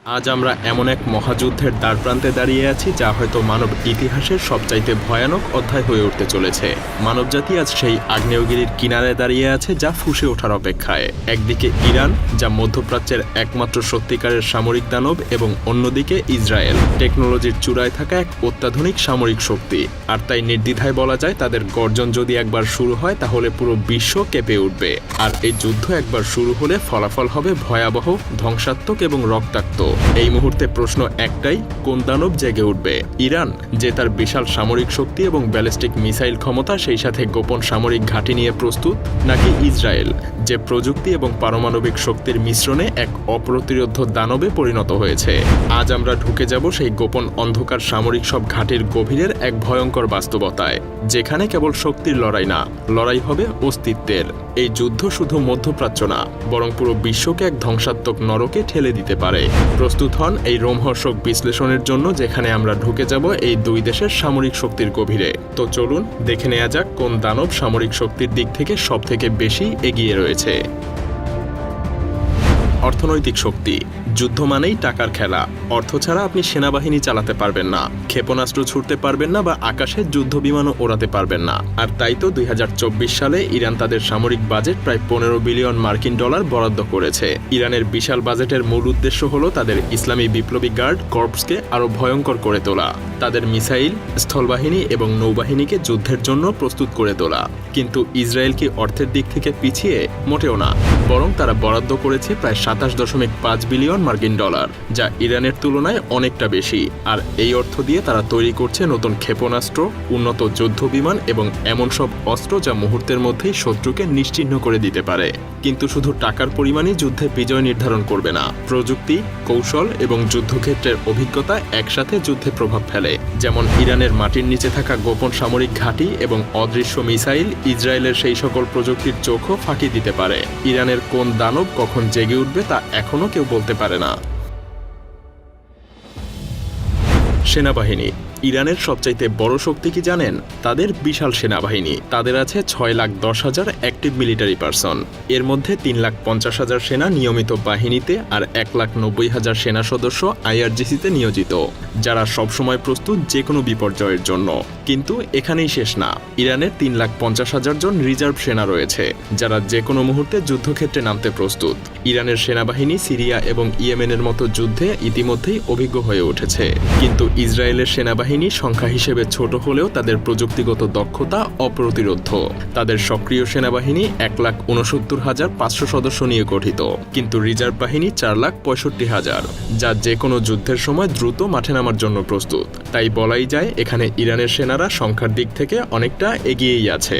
আজ আমরা এমন এক মহাযুদ্ধের দ্বারপ্রান্তে দাঁড়িয়ে আছি যা হয়তো মানব ইতিহাসের সবচাইতে ভয়ানক অধ্যায় হয়ে উঠতে চলেছে। মানবজাতি আজ সেই আগ্নেয়গিরির কিনারে দাঁড়িয়ে আছে যা ফুঁসে ওঠার অপেক্ষায়। একদিকে ইরান, যা মধ্যপ্রাচ্যের একমাত্র সত্যিকারের সামরিক দানব, এবং অন্যদিকে ইসরায়েল, টেকনোলজির চূড়ায় থাকা এক অত্যাধুনিক সামরিক শক্তি। আর তাই নির্দ্বিধায় বলা যায়, তাদের গর্জন যদি একবার শুরু হয় তাহলে পুরো বিশ্ব কেঁপে উঠবে। আর এই যুদ্ধ একবার শুরু হলে ফলাফল হবে ভয়াবহ, ধ্বংসাত্মক এবং রক্তাক্ত। এই মুহূর্তে প্রশ্ন একটাই, কোন দানব জেগে উঠবে? ইরান, যে তার বিশাল সামরিক শক্তি এবং ব্যালিস্টিক মিসাইল ক্ষমতা, সেই সাথে গোপন সামরিক ঘাঁটি নিয়ে প্রস্তুত, নাকি ইসরায়েল, যে প্রযুক্তি এবং পারমাণবিক শক্তির মিশ্রণে এক অপ্রতিরোধ্য দানবে পরিণত হয়েছে? আজ আমরা ঢুকে যাব সেই গোপন অন্ধকার সামরিক সব ঘাঁটির গভীরের এক ভয়ঙ্কর বাস্তবতায়, যেখানে কেবল শক্তির লড়াই না, লড়াই হবে অস্তিত্বের। এই যুদ্ধ শুধু মধ্যপ্রাচ্য না, বরং পুরো বিশ্বকে এক ধ্বংসাত্মক নরকে ঠেলে দিতে পারে। প্রস্তুত হন এই রোমহর্ষক বিশ্লেষণের জন্য, যেখানে আমরা ঢুকে যাব এই দুই দেশের সামরিক শক্তির গভীরে। তো চলুন দেখে নেওয়া যাক কোন দানব সামরিক শক্তির দিক থেকে সবথেকে বেশি এগিয়ে রয়েছে। অর্থনৈতিক শক্তি। যুদ্ধ মানেই টাকার খেলা। অর্থ ছাড়া আপনি সেনাবাহিনী চালাতে পারবেন না, ক্ষেপণাস্ত্র ছুটতে পারবেন না, বা আকাশে যুদ্ধ বিমানও ওড়াতে পারবেন না। আর তাই তো 2024 সালে ইরান তাদের সামরিক বাজেট প্রায় 15 বিলিয়ন মার্কিন ডলার বরাদ্দ করেছে। ইরানের বিশাল বাজেটের মূল উদ্দেশ্য হলো তাদের ইসলামী বিপ্লবী গার্ড কর্পসকে আরও ভয়ঙ্কর করে তোলা, তাদের মিসাইল, স্থলবাহিনী এবং নৌবাহিনীকে যুদ্ধের জন্য প্রস্তুত করে তোলা। কিন্তু ইসরায়েল কি অর্থের দিক থেকে পিছিয়ে? মোটেও না, বরং তারা বরাদ্দ করেছে প্রায় 27.5 বিলিয়ন মার্কিন ডলার, যা ইরানের তুলনায় অনেকটা বেশি। আর এই অর্থ দিয়ে তারা তৈরি করছে নতুন ক্ষেপণাস্ত্র, উন্নত যুদ্ধ বিমান এবং এমন সব অস্ত্র যা মুহূর্তের মধ্যেই শত্রুকে নিশ্চিহ্ন করে দিতে পারে। কিন্তু শুধু টাকার পরিমাণই যুদ্ধে বিজয় নির্ধারণ করবে না। প্রযুক্তি, কৌশল এবং যুদ্ধক্ষেত্রের অভিজ্ঞতা একসাথে যুদ্ধে প্রভাব ফেলে। যেমন ইরানের মাটির নিচে থাকা গোপন সামরিক ঘাঁটি এবং অদৃশ্য মিসাইল ইসরায়েলের সেই সকল প্রযুক্তির চোখও ফাঁকি দিতে পারে। ইরানের কোন দানব কখন জেগে উঠবে তা এখনও কেউ বলতে পারে না। সেনাবাহিনী। ইরানের সবচাইতে বড় শক্তি কি জানেন? তাদের বিশাল সেনাবাহিনী। তাদের আছে 6,10,000 অ্যাক্টিভ মিলিটারি পারসন। এর মধ্যে 3,50,000 সেনা নিয়মিত বাহিনীতে আর 1,90,000 সেনা সদস্য IRGC-তে নিয়োজিত, যারা সবসময় প্রস্তুত যে কোনো বিপর্যয়ের জন্য। কিন্তু এখানেই শেষ না। ইরানের 3,50,000 জন রিজার্ভ সেনা রয়েছে, যারা যে কোনো মুহূর্তে যুদ্ধক্ষেত্রে নামতে প্রস্তুত। ইরানের সেনাবাহিনী সিরিয়া এবং ইয়েমেনের মতো যুদ্ধে ইতিমধ্যেই অভিজ্ঞ হয়ে উঠেছে। কিন্তু ইসরায়েলের সেনাবাহিনী সংখ্যা হিসেবে ছোট হলেও তাদের প্রযুক্তিগত দক্ষতা অপ্রতিরোধ্য। তাদের সক্রিয় সেনাবাহিনী 1,69,500 সদস্য নিয়ে গঠিত, কিন্তু রিজার্ভ বাহিনী 4,65,000, যা যে কোনো যুদ্ধের সময় দ্রুত মাঠে নামার জন্য প্রস্তুত। তাই বলাই যায় এখানে ইরানের সেনারা সংখ্যার দিক থেকে অনেকটা এগিয়েই আছে।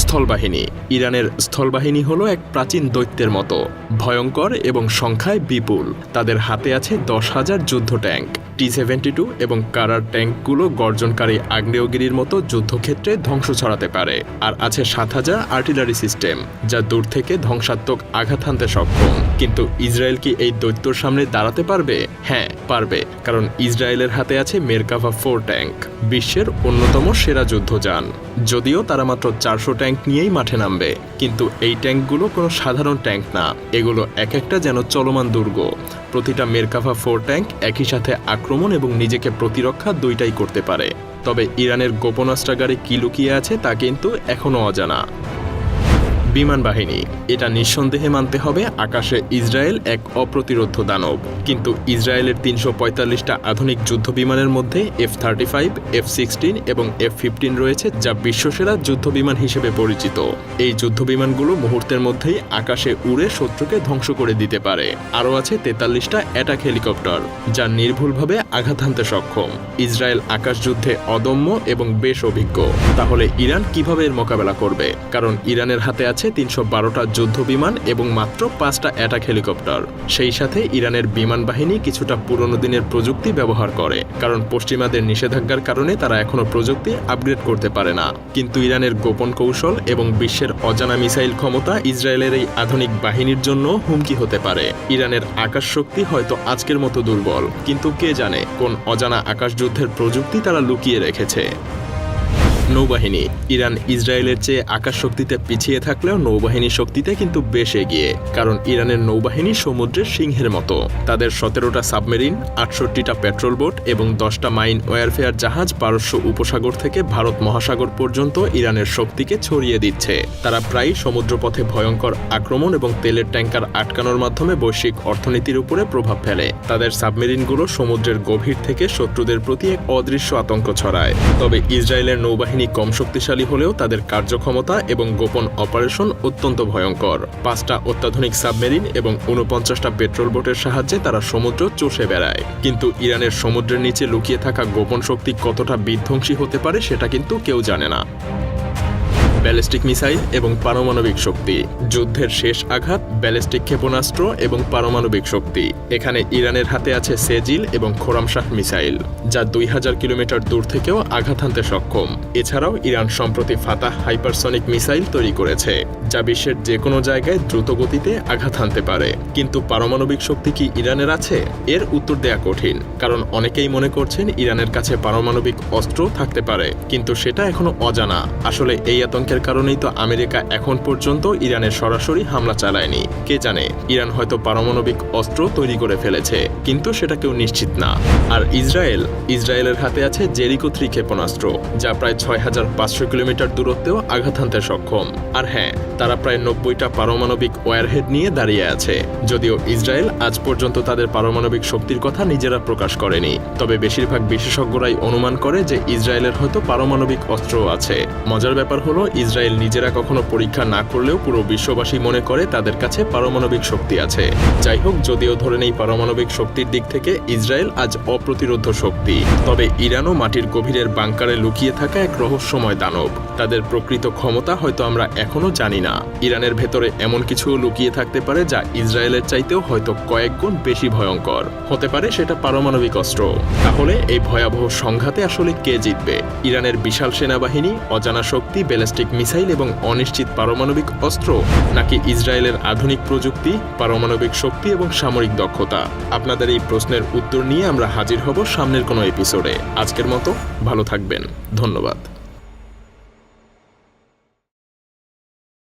স্থলবাহিনী। ইরানের স্থলবাহিনী হলো এক প্রাচীন দৈত্যের মতো, ভয়ঙ্কর এবং সংখ্যায় বিপুল। তাদের হাতে আছে 10,000 যুদ্ধ ট্যাঙ্ক, T-72 এবং কারার ট্যাঙ্কগুলো গর্জনকারী আগ্নেয়গিরির মতো যুদ্ধক্ষেত্রে ধ্বংস ছড়াতে পারে। আর আছে 7,000 আর্টিলারি সিস্টেম, যা দূর থেকে ধ্বংসাত্মক আঘাত হানতে সক্ষম। কিন্তু ইসরায়েল কি এই দৈত্যর সামনে দাঁড়াতে পারবে? হ্যাঁ, পারবে, কারণ ইসরায়েলের হাতে আছে মেরকাভা 4 ট্যাঙ্ক, বিশ্বের অন্যতম সেরা যুদ্ধযান। যদিও তারা মাত্র 400 ট্যাঙ্ক নিয়েই মাঠে নামবে, কিন্তু এই ট্যাঙ্কগুলো কোনো সাধারণ ট্যাঙ্ক না। এগুলো এক একটা যেন চলমান দুর্গ। প্রতিটা মেরকাভা 4 ট্যাঙ্ক একই সাথে আক্রমণ এবং নিজেকে প্রতিরক্ষা দুইটাই করতে পারে। তবে ইরানের গোপনাস্ত্রাগারে কি লুকিয়ে আছে তা কিন্তু এখনও অজানা। বিমান বাহিনী। এটা নিঃসন্দেহে মানতে হবে, আকাশে ইসরায়েল এক অপ্রতিরোধ্য দানব। কিন্তু ইসরায়েলের 345টা আধুনিক যুদ্ধ বিমানের মধ্যে F-35, F-16 এবং F-15 রয়েছে, যা বিশ্বসেরা যুদ্ধ বিমান হিসেবে পরিচিত। এই যুদ্ধ বিমানগুলো মুহূর্তের মধ্যেই আকাশে উড়ে শত্রুকে ধ্বংস করে দিতে পারে। আরও আছে 43টা অ্যাটাক হেলিকপ্টার, যা নির্ভুলভাবে আঘাত হানতে সক্ষম। ইসরায়েল আকাশ যুদ্ধে অদম্য এবং বেশ অভিজ্ঞ। তাহলে ইরান কিভাবে এর মোকাবেলা করবে? কারণ ইরানের হাতে আছে 312টা যুদ্ধ বিমান এবং মাত্র 5টা অ্যাটাক হেলিকপ্টার। সেই সাথে ইরানের বিমান বাহিনী কিছুটা পুরনো দিনের প্রযুক্তি ব্যবহার করে, কারণ পশ্চিমাদের নিষেধাজ্ঞার কারণে তারা এখনও প্রযুক্তি আপগ্রেড করতে পারে না। কিন্তু ইরানের গোপন কৌশল এবং বিশ্বের অজানা মিসাইল ক্ষমতা ইসরায়েলের এই আধুনিক বাহিনীর জন্য হুমকি হতে পারে। ইরানের আকাশ শক্তি হয়তো আজকের মতো দুর্বল, কিন্তু কে জানে কোন অজানা আকাশ যুদ্ধের প্রযুক্তি তারা লুকিয়ে রেখেছে। নৌবাহিনী। ইরান ইসরায়েলের চেয়ে আকাশ শক্তিতে পিছিয়ে থাকলেও নৌবাহিনী শক্তিতে কিন্তু বেশ এগিয়ে, কারণ ইরানের নৌবাহিনী সমুদ্রের সিংহের মতো। তাদের 17টা সাবমেরিন, 68টা পেট্রোল বোট এবং 10টা মাইন ওয়ারফেয়ার জাহাজ পারস্য উপসাগর থেকে ভারত মহাসাগর পর্যন্ত ইরানের শক্তিকে ছড়িয়ে দিচ্ছে। তারা প্রায়ই সমুদ্রপথে ভয়ঙ্কর আক্রমণ এবং তেলের ট্যাঙ্কার আটকানোর মাধ্যমে বৈশ্বিক অর্থনীতির উপরে প্রভাব ফেলে। তাদের সাবমেরিনগুলো সমুদ্রের গভীর থেকে শত্রুদের প্রতি এক অদৃশ্য আতঙ্ক ছড়ায়। তবে ইসরায়েলের নৌবাহিনী কম শক্তিশালী হলেও তাদের কার্যক্ষমতা এবং গোপন অপারেশন অত্যন্ত ভয়ঙ্কর। 5টা অত্যাধুনিক সাবমেরিন এবং 49টা পেট্রোল বোটের সাহায্যে তারা সমুদ্র চষে বেড়ায়। কিন্তু ইরানের সমুদ্রের নিচে লুকিয়ে থাকা গোপন শক্তি কতটা বিধ্বংসী হতে পারে সেটা কিন্তু কেউ জানে না। ব্যালিস্টিক মিসাইল এবং পারমাণবিক শক্তি। যুদ্ধের শেষ আঘাত ব্যালিস্টিক ক্ষেপণাস্ত্র এবং পারমাণবিক শক্তি। এখানে ইরানের হাতে আছে সেজিল এবং খোরামশাহ মিসাইল, যা 2000 কিলোমিটার দূর থেকেও আঘাত হানতে সক্ষম। এছাড়াও ইরান সম্প্রতি ফাতাহ হাইপারসনিক মিসাইল তৈরি করেছে, যা বিশ্বের যে কোনো জায়গায় দ্রুত গতিতে আঘাত হানতে পারে। কিন্তু পারমাণবিক শক্তি কি ইরানের আছে? এর উত্তর দেয়া কঠিন, কারণ অনেকেই মনে করছেন ইরানের কাছে পারমাণবিক অস্ত্র থাকতে পারে, কিন্তু সেটা এখনো অজানা। আসলে এই আতঙ্কের কারণেই তো আমেরিকা এখন পর্যন্ত ইরানের সরাসরি হামলা চালায়নি। কে জানে, ইরান হয়তো পারমাণবিক অস্ত্র তৈরি করে ফেলেছে, কিন্তু সেটা কেউ নিশ্চিত না। আর ইসরায়েলের হাতে আছে জেরিকো 3 ক্ষেপণাস্ত্র, যা প্রায় 6500 কিলোমিটার দূরত্বেও আঘাত হানতে সক্ষম। আর হ্যাঁ, তারা প্রায় 90টা পারমাণবিক ওয়ারহেড নিয়ে দাঁড়িয়ে আছে। যদিও ইসরায়েল আজ পর্যন্ত তাদের পারমাণবিক শক্তির কথা নিজেরা প্রকাশ করেনি, তবে বেশিরভাগ বিশেষজ্ঞরাই অনুমান করে যে ইসরায়েলের হয়তো পারমাণবিক অস্ত্রও আছে। মজার ব্যাপার হলো, ইসরায়েল নিজেরা কখনো পরীক্ষা না করলেও পুরো বিশ্ববাসী মনে করে তাদের কাছে পারমাণবিক শক্তি আছে। যাই হোক, যদিও ধরে নেই পারমাণবিক শক্তির দিক থেকে ইসরায়েল আজ অপ্রতিরোধ্য শক্তি, তবে ইরানও মাটির গভীরের বাংকারে লুকিয়ে থাকা এক রহস্যময় দানব। তাদের প্রকৃত ক্ষমতা হয়তো আমরা এখনো জানি না। ইরানের ভেতরে এমন কিছু লুকিয়ে থাকতে পারে যা ইসরায়েলের চাইতেও হয়তো কয়েক গুণ বেশি ভয়ঙ্কর। হতে পারে সেটা পারমাণবিক অস্ত্র। তাহলে এই ভয়াবহ সংঘাতে আসলে কে জিতবে? ইরানের বিশাল সেনাবাহিনী, অজানা শক্তি, ব্যালিস্টিক মিসাইল এবং অনিশ্চিত পারমাণবিক অস্ত্র, নাকি ইসরায়েলের আধুনিক প্রযুক্তি, পারমাণবিক শক্তি এবং সামরিক দক্ষতা? আপনাদের এই প্রশ্নের উত্তর নিয়ে আমরা হাজির হব সামনের কোনো এপিসোডে। আজকের মতো ভালো থাকবেন। ধন্যবাদ।